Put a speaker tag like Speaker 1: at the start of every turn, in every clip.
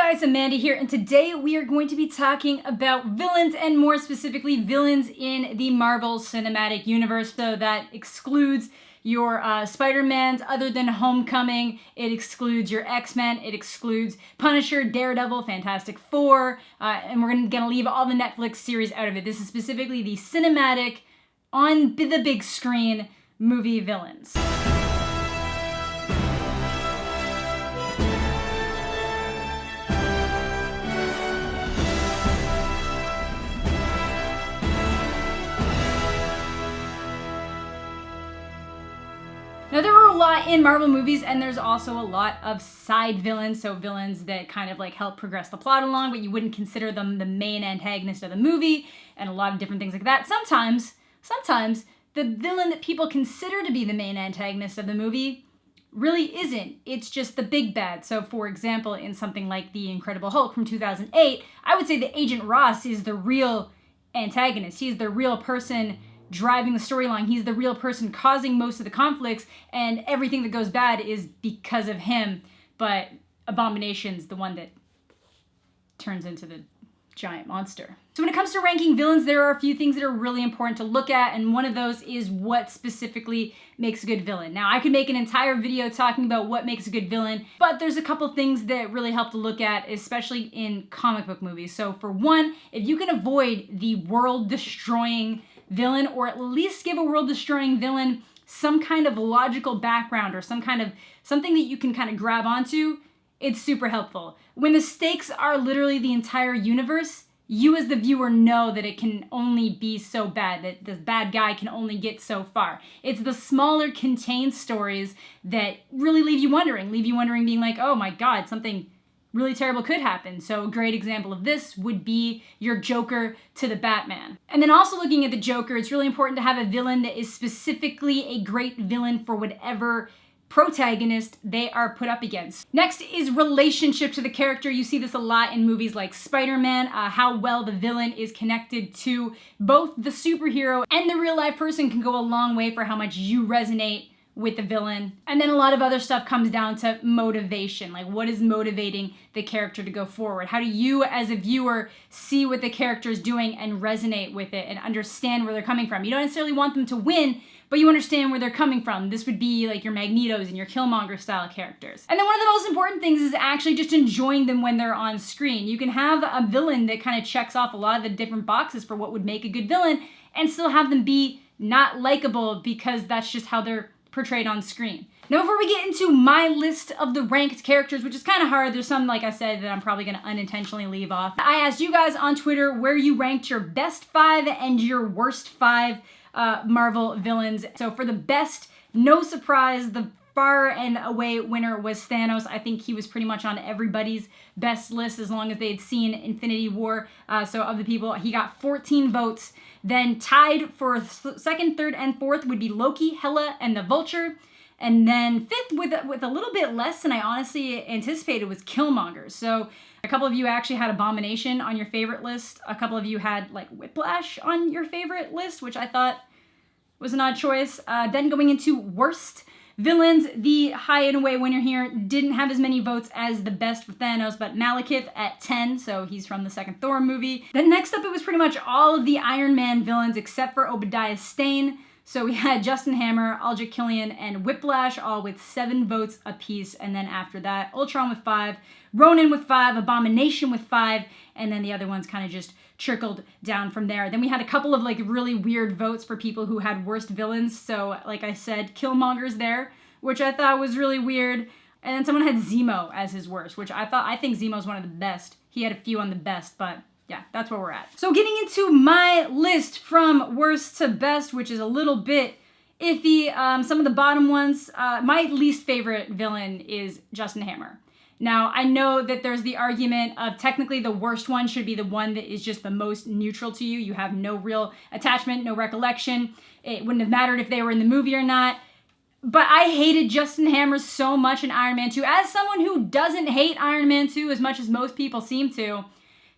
Speaker 1: guys, Amanda here, and today we are going to be talking about villains, and more specifically villains in the Marvel Cinematic Universe. So that excludes your Spider-Mans other than Homecoming, it excludes your X-Men, it excludes Punisher, Daredevil, Fantastic Four, and we're gonna leave all the Netflix series out of it. This is specifically the cinematic, on the big screen, movie villains. Now, there are a lot in Marvel movies, and there's also a lot of side villains, so villains that kind of like help progress the plot along, but you wouldn't consider them the main antagonist of the movie, and a lot of different things like that. Sometimes the villain that people consider to be the main antagonist of the movie really isn't. It's just the big bad. So, for example, in something like The Incredible Hulk from 2008, I would say that Agent Ross is the real antagonist. He's the real person driving the storyline. He's the real person causing most of the conflicts, and everything that goes bad is because of him. But Abomination's the one that turns into the giant monster. So when it comes to ranking villains, there are a few things that are really important to look at, and one of those is what specifically makes a good villain. Now, I could make an entire video talking about what makes a good villain, but there's a couple things that really help to look at, especially in comic book movies. So for one, if you can avoid the world-destroying villain, or at least give a world-destroying villain some kind of logical background or something that you can kind of grab onto, it's super helpful. When the stakes are literally the entire universe, you as the viewer know that it can only be so bad, that the bad guy can only get so far. It's the smaller contained stories that really leave you wondering being like, oh my god, something really terrible could happen. So a great example of this would be your Joker to the Batman. And then also looking at the Joker, it's really important to have a villain that is specifically a great villain for whatever protagonist they are put up against. Next is relationship to the character. You see this a lot in movies like Spider-Man, how well the villain is connected to both the superhero and the real life person can go a long way for how much you resonate with the villain. And then a lot of other stuff comes down to motivation, like what is motivating the character to go forward? How do you as a viewer see what the character is doing and resonate with it and understand where they're coming from? You don't necessarily want them to win, but you understand where they're coming from. This would be like your Magnetos and your Killmonger style characters. And then one of the most important things is actually just enjoying them when they're on screen. You can have a villain that kind of checks off a lot of the different boxes for what would make a good villain and still have them be not likable because that's just how they're portrayed on screen. Now, before we get into my list of the ranked characters, which is kind of hard, there's some, like I said, that I'm probably going to unintentionally leave off. I asked you guys on Twitter where you ranked your best 5 and your worst 5 Marvel villains. So for the best, no surprise, the far and away winner was Thanos. I think he was pretty much on everybody's best list as long as they had seen Infinity War. So of the people, he got 14 votes. Then tied for second, third, and fourth would be Loki, Hela, and the Vulture. And then fifth, with a little bit less than I honestly anticipated, was Killmonger. So a couple of you actually had Abomination on your favorite list. A couple of you had like Whiplash on your favorite list, which I thought was an odd choice. Then going into worst villains, the high and away winner here didn't have as many votes as the best with Thanos, but Malekith at 10, so he's from the second Thor movie. Then next up, it was pretty much all of the Iron Man villains except for Obadiah Stane. So we had Justin Hammer, Aldrich Killian, and Whiplash, all with 7 votes apiece. And then after that, Ultron with 5, Ronan with 5, Abomination with 5, and then the other ones kind of just trickled down from there. Then we had a couple of like really weird votes for people who had worst villains. So like I said, Killmonger's there, which I thought was really weird. And then someone had Zemo as his worst, which I think Zemo's one of the best. He had a few on the best, but yeah, that's where we're at. So getting into my list from worst to best, which is a little bit iffy. Some of the bottom ones, my least favorite villain is Justin Hammer. Now, I know that there's the argument of technically the worst one should be the one that is just the most neutral to you. You have no real attachment, no recollection. It wouldn't have mattered if they were in the movie or not. But I hated Justin Hammer so much in Iron Man 2. As someone who doesn't hate Iron Man 2 as much as most people seem to,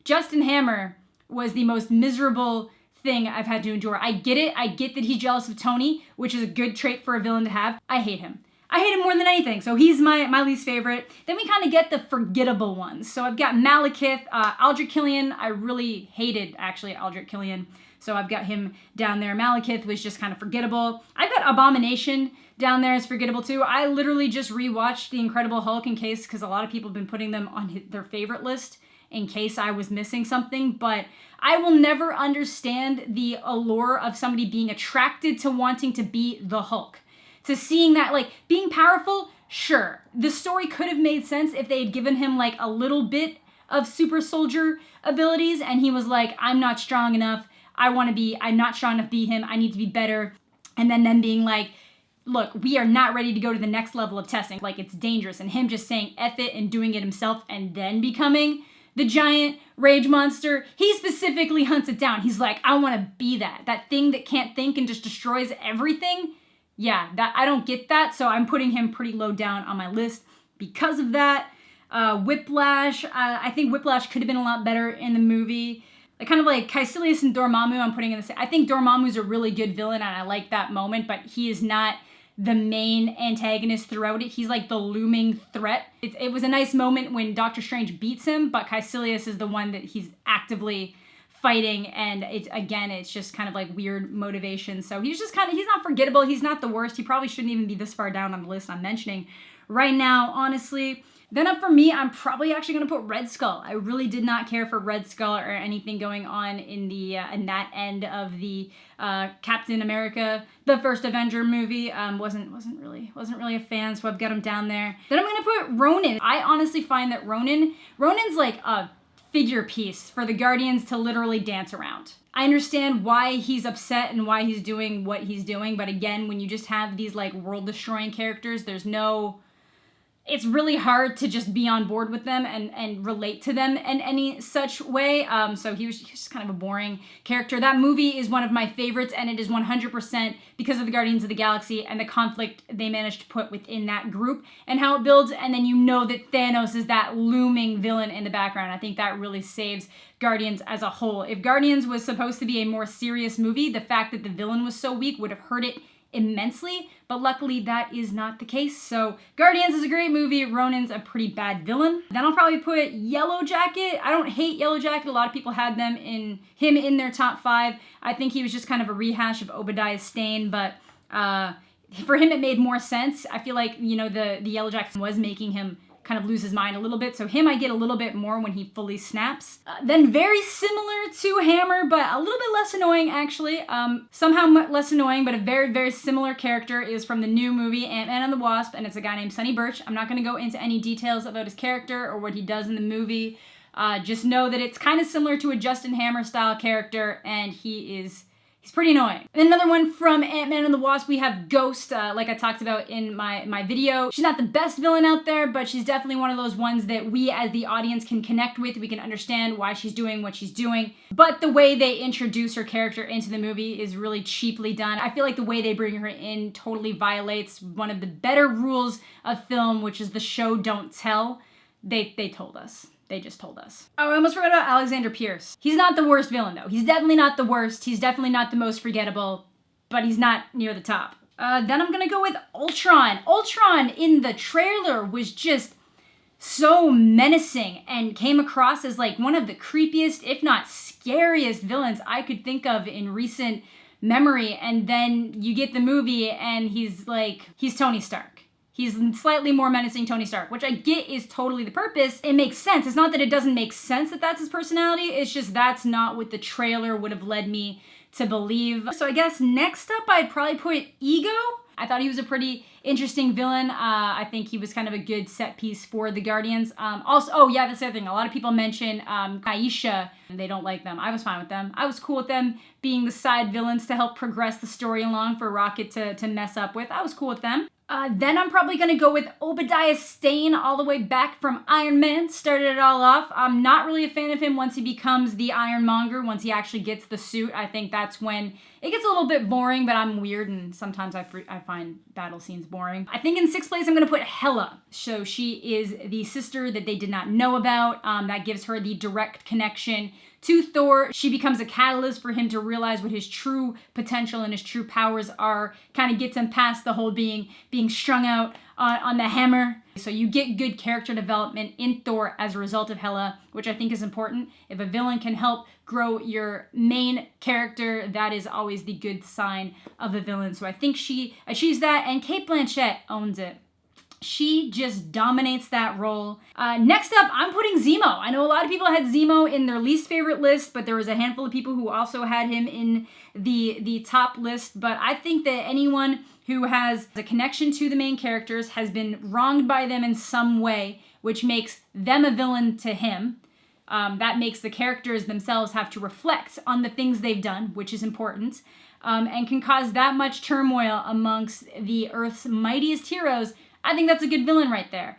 Speaker 1: Justin Hammer was the most miserable thing I've had to endure. I get it. I get that he's jealous of Tony, which is a good trait for a villain to have. I hate him. I hate him more than anything. So he's my least favorite. Then we kind of get the forgettable ones. So I've got Malekith, Aldrich Killian. I really hated, actually, Aldrich Killian. So I've got him down there. Malekith was just kind of forgettable. I've got Abomination down there as forgettable too. I literally just rewatched The Incredible Hulk in case, because a lot of people have been putting them on their favorite list in case I was missing something. But I will never understand the allure of somebody being attracted to wanting to be the Hulk. To seeing that, like, being powerful, sure. The story could have made sense if they had given him like a little bit of super soldier abilities and he was like, I'm not strong enough. I'm not strong enough to beat him. I need to be better. And then them being like, look, we are not ready to go to the next level of testing. Like, it's dangerous. And him just saying F it and doing it himself and then becoming the giant rage monster. He specifically hunts it down. He's like, I want to be that thing that can't think and just destroys everything. Yeah, that I don't get that. So I'm putting him pretty low down on my list because of that. Whiplash. I think Whiplash could have been a lot better in the movie. Kind of like Caecilius and Dormammu, I'm putting in the same. I think Dormammu's a really good villain, and I like that moment, but he is not the main antagonist throughout it. He's like the looming threat. It was a nice moment when Doctor Strange beats him, but Caecilius is the one that he's actively fighting, and it's just kind of like weird motivation. So he's not forgettable. He's not the worst. He probably shouldn't even be this far down on the list I'm mentioning right now, honestly. Then up for me, I'm probably actually going to put Red Skull. I really did not care for Red Skull or anything going on in the in that end of the Captain America, the first Avenger movie. Wasn't really a fan, so I've got him down there. Then I'm going to put Ronan. I honestly find that Ronan's like a figure piece for the Guardians to literally dance around. I understand why he's upset and why he's doing what he's doing, but again, when you just have these like world-destroying characters, it's really hard to just be on board with them and relate to them in any such way. So he was just kind of a boring character. That movie is one of my favorites, and it is 100% because of the Guardians of the Galaxy and the conflict they managed to put within that group and how it builds. And then you know that Thanos is that looming villain in the background. I think that really saves Guardians as a whole. If Guardians was supposed to be a more serious movie, the fact that the villain was so weak would have hurt it immensely, but luckily that is not the case. So Guardians is a great movie. Ronan's a pretty bad villain. Then I'll probably put Yellow Jacket. I don't hate Yellow Jacket. A lot of people had him in their top 5. I think he was just kind of a rehash of Obadiah Stane, but for him it made more sense. I feel like, the Yellow Jacket was making him kind of lose his mind a little bit. So him I get a little bit more when he fully snaps. Then very similar to Hammer, but a little bit less annoying actually. Somehow less annoying, but a very, very similar character is from the new movie Ant-Man and the Wasp, and it's a guy named Sonny Birch. I'm not going to go into any details about his character or what he does in the movie. Just know that it's kind of similar to a Justin Hammer style character, and he's pretty annoying. And another one from Ant-Man and the Wasp, we have Ghost, like I talked about in my video. She's not the best villain out there, but she's definitely one of those ones that we as the audience can connect with. We can understand why she's doing what she's doing. But the way they introduce her character into the movie is really cheaply done. I feel like the way they bring her in totally violates one of the better rules of film, which is the show don't tell. They told us. They just told us. Oh, I almost forgot about Alexander Pierce. He's not the worst villain, though. He's definitely not the worst. He's definitely not the most forgettable, but he's not near the top. Then I'm gonna go with Ultron. Ultron in the trailer was just so menacing and came across as like one of the creepiest, if not scariest villains I could think of in recent memory. And then you get the movie and he's Tony Stark. He's slightly more menacing Tony Stark, which I get is totally the purpose. It makes sense. It's not that it doesn't make sense that that's his personality. It's just that's not what the trailer would have led me to believe. So I guess next up, I'd probably put Ego. I thought he was a pretty interesting villain. I think he was kind of a good set piece for the Guardians. That's the other thing. A lot of people mention Aisha, and they don't like them. I was fine with them. I was cool with them being the side villains to help progress the story along for Rocket to mess up with. I was cool with them. Then I'm probably going to go with Obadiah Stane all the way back from Iron Man. Started it all off. I'm not really a fan of him once he becomes the Ironmonger, once he actually gets the suit. I think that's when it gets a little bit boring, but I'm weird and sometimes I find battle scenes boring. I think in 6th place I'm going to put Hela. So she is the sister that they did not know about. That gives her the direct connection to Thor. She becomes a catalyst for him to realize what his true potential and his true powers are. Kind of gets him past the whole being strung out on the hammer. So you get good character development in Thor as a result of Hela, which I think is important. If a villain can help grow your main character, that is always the good sign of a villain. So I think she achieves that, and Cate Blanchett owns it. She just dominates that role. Next up, I'm putting Zemo. I know a lot of people had Zemo in their least favorite list, but there was a handful of people who also had him in the top list. But I think that anyone who has a connection to the main characters has been wronged by them in some way, which makes them a villain to him. That makes the characters themselves have to reflect on the things they've done, which is important, and can cause that much turmoil amongst the Earth's mightiest heroes. I think that's a good villain right there.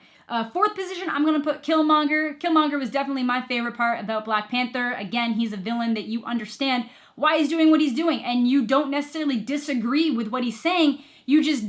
Speaker 1: Fourth position, I'm going to put Killmonger. Killmonger was definitely my favorite part about Black Panther. Again, he's a villain that you understand why he's doing what he's doing, and you don't necessarily disagree with what he's saying. You just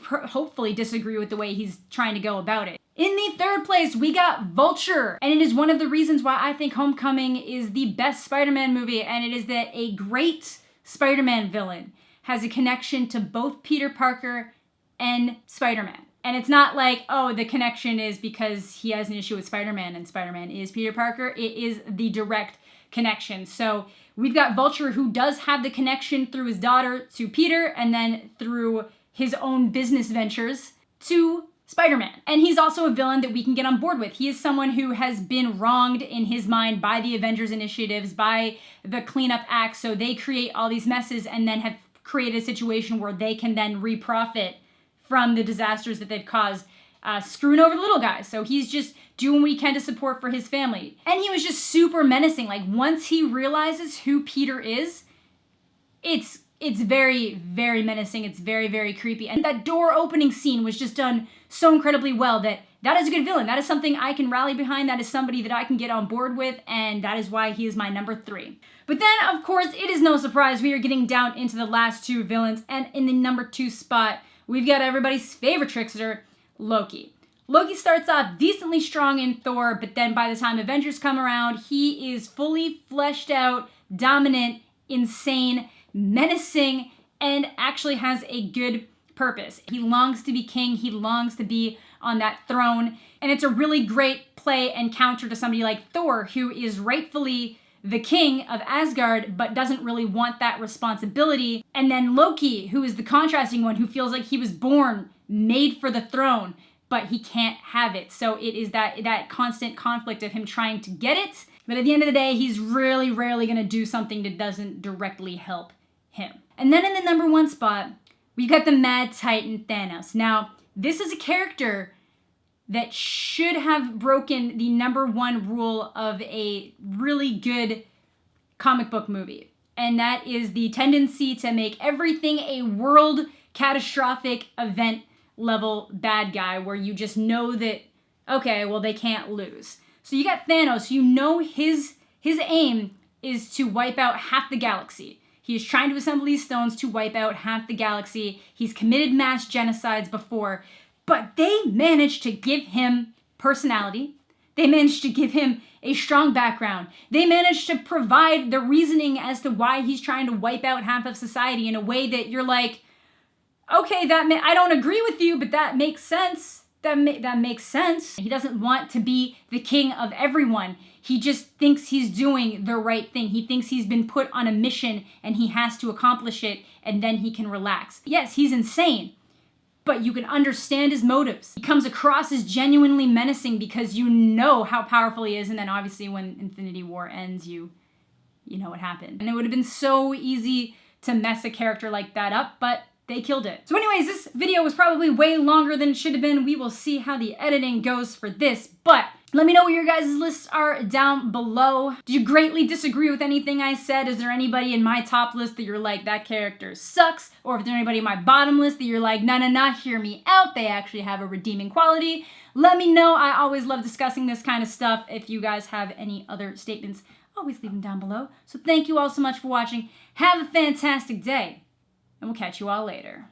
Speaker 1: hopefully disagree with the way he's trying to go about it. In the third place, we got Vulture, and it is one of the reasons why I think Homecoming is the best Spider-Man movie, and it is that a great Spider-Man villain has a connection to both Peter Parker and Spider-Man. And it's not like, oh, the connection is because he has an issue with Spider-Man and Spider-Man is Peter Parker. It is the direct connection. So we've got Vulture, who does have the connection through his daughter to Peter, and then through his own business ventures to Spider-Man. And he's also a villain that we can get on board with. He is someone who has been wronged in his mind by the Avengers initiatives, by the cleanup act. So they create all these messes and then have created a situation where they can then re-profit from the disasters that they've caused, screwing over the little guys. So he's just doing what he can to support for his family. And he was just super menacing. Like, once he realizes who Peter is, it's very, very menacing. It's very, very creepy. And that door opening scene was just done so incredibly well that is a good villain. That is something I can rally behind. That is somebody that I can get on board with. And that is why he is my number 3. But then, of course, it is no surprise we are getting down into the last 2 villains. And in the number 2 spot, we've got everybody's favorite trickster, Loki. Loki starts off decently strong in Thor, but then by the time Avengers come around, he is fully fleshed out, dominant, insane, menacing, and actually has a good purpose. He longs to be king. He longs to be on that throne. And it's a really great play and counter to somebody like Thor, who is rightfully the king of Asgard, but doesn't really want that responsibility. And then Loki, who is the contrasting one, who feels like he was born, made for the throne, but he can't have it. So it is that constant conflict of him trying to get it. But at the end of the day, he's really rarely going to do something that doesn't directly help him. And then in the number 1 spot, we've got the Mad Titan Thanos. Now, this is a character that should have broken the number 1 rule of a really good comic book movie. And that is the tendency to make everything a world catastrophic event level bad guy, where you just know that, okay, well, they can't lose. So you got Thanos, you know his aim is to wipe out half the galaxy. He is trying to assemble these stones to wipe out half the galaxy. He's committed mass genocides before, but they managed to give him personality. They managed to give him a strong background. They managed to provide the reasoning as to why he's trying to wipe out half of society in a way that you're like, okay, I don't agree with you, but that makes sense. That makes sense. He doesn't want to be the king of everyone. He just thinks he's doing the right thing. He thinks he's been put on a mission and he has to accomplish it, and then he can relax. Yes, he's insane, but you can understand his motives. He comes across as genuinely menacing because you know how powerful he is, and then obviously when Infinity War ends, you know what happened. And it would have been so easy to mess a character like that up, but they killed it. So anyways, this video was probably way longer than it should have been. We will see how the editing goes for this, but let me know what your guys' lists are down below. Do you greatly disagree with anything I said? Is there anybody in my top list that you're like, that character sucks? Or if there's anybody in my bottom list that you're like, nah, hear me out, they actually have a redeeming quality? Let me know. I always love discussing this kind of stuff. If you guys have any other statements, always leave them down below. So thank you all so much for watching. Have a fantastic day, and we'll catch you all later.